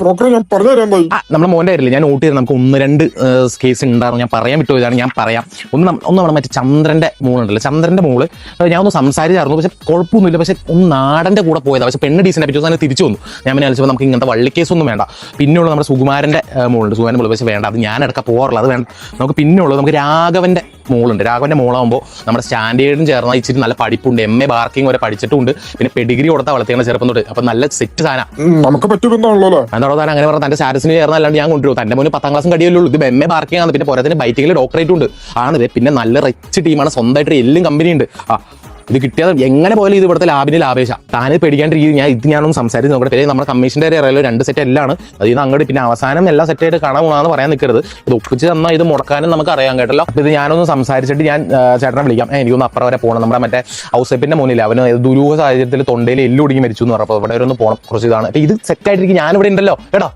ബ്രോക്കറെ ഞാൻ പറഞ്ഞുതരാൻ പോയി. നമ്മുടെ മോൻ്റെ കാര്യമില്ല, ഞാൻ നോട്ട് ചെയ്ത് നമുക്ക് 1-2 കേസ് ഉണ്ടായിരുന്നു. ഞാൻ പറയാൻ വിട്ടുപോയതാണ്, ഞാൻ പറയാം. ഒന്ന് നമ്മുടെ മറ്റേ ചന്ദ്രന്റെ മോളുണ്ടല്ലോ, ചന്ദ്രന്റെ മോള് ഞാൻ ഒന്ന് സംസാരിച്ചായിരുന്നു. പക്ഷെ കുഴപ്പമൊന്നുമില്ല. പക്ഷെ ഒന്ന് നാടന്റെ കൂടെ പോയതാണ്. പക്ഷെ പെണ്ണ് ഡീസൻ്റ് പിറ്റേ ദിവസം തിരിച്ചു വന്നു. ഞാൻ പിന്നെ അലിച്ചപ്പോൾ നമുക്ക് ഇങ്ങനത്തെ വള്ളിക്കേസൊന്നും വേണ്ട. പിന്നെയുള്ളത് നമ്മുടെ സുകുമാരന്റെ മോളുണ്ട്, സുകുമാരൻ മോള്. പക്ഷെ വേണ്ട, അത് ഞാൻ ഇടയ്ക്ക് പോകാറുള്ളത്, അത് വേണ്ട. നമുക്ക് പിന്നെയുള്ളത് നമുക്ക് രാഘവന്റെ മോളുണ്ട്. രാഘവന്റെ മോളാകുമ്പോൾ നമ്മുടെ സ്റ്റാൻഡേർഡും ചേർന്ന ഇച്ചിരി നല്ല പഠിപ്പുണ്ട്, MA ബാർക്കിംഗ് വരെ പഠിച്ചിട്ടുണ്ട്. പിന്നെ പെഡിഗ്രി കൊടുത്താൽ വളർത്തിയാണ് ചെറുപ്പം തൊട്ട്. അപ്പം നല്ല സെറ്റ് സാധനം. നമുക്ക് പറ്റുമെന്നാണല്ലോ. എന്താണോ താൻ അങ്ങനെ പറഞ്ഞാൽ തന്റെ സ്റ്റാറ്റസിന് ചേർന്നല്ലാണ്ട് ഞാൻ കൊണ്ടുവരും. തന്റെ മുന്നേ 10ാം ക്ലാസ്സും കടിയല്ലേ ഉള്ളൂ. ഇത് MA ബാർക്കിംഗ് ആണ്. പിന്നെ പോരാത്തിന് ബൈറ്റിങ്ങിൽ ഡോക്ടറേറ്റ് ഉണ്ട്. ആണിത്. പിന്നെ നല്ല റിച്ച് ടീമാണ്, സ്വന്തമായിട്ട് എല്ലാം കമ്പനി ഉണ്ട്. ഇത് കിട്ടിയാൽ എങ്ങനെ പോയാലും ഇത് ഇവിടുത്തെ ലാഭിന് ലാഭേശ. താന് പേടിക്കാണ്ടിരിക്കും. ഞാനൊന്നും സംസാരിച്ച് നോക്കട്ടെ. പിന്നെ നമ്മുടെ കമ്മീഷൻ്റെ അറിയാലോ, 2 സെറ്റ് എല്ലാം. അതിൽ നിന്ന് അങ്ങോട്ട് പിന്നെ അവസാനം എല്ലാ സെറ്റായിട്ട് കാണാൻ പോകണമെന്ന് പറയാൻ നിൽക്കരുത്. ഇത് ഒപ്പിച്ച് തന്നാൽ ഇത് മുടക്കാനും നമുക്ക് അറിയാൻ കേട്ടല്ലോ. അപ്പോൾ ഇത് ഞാനൊന്ന് സംസാരിച്ചിട്ട് ഞാൻ ചേട്ടനെ വിളിക്കാം. എനിക്കൊന്ന് അപ്പുറം വരെ പോകണം. നമ്മുടെ മറ്റേ ഔസേപ്പിന്റെ മുന്നിൽ അവന് ദുരൂഹ സാഹചര്യത്തിൽ തൊണ്ടയിൽ എല്ലുടുങ്ങി മരിച്ചു എന്ന് പറഞ്ഞപ്പോൾ ഇവിടെ വരെ ഒന്ന് പോകണം. കുറച്ച് ഇതാണ്. ഇത് സെറ്റായിട്ടിരിക്കും. ഞാനിവിടെ ഉണ്ടല്ലോ കേട്ടോ.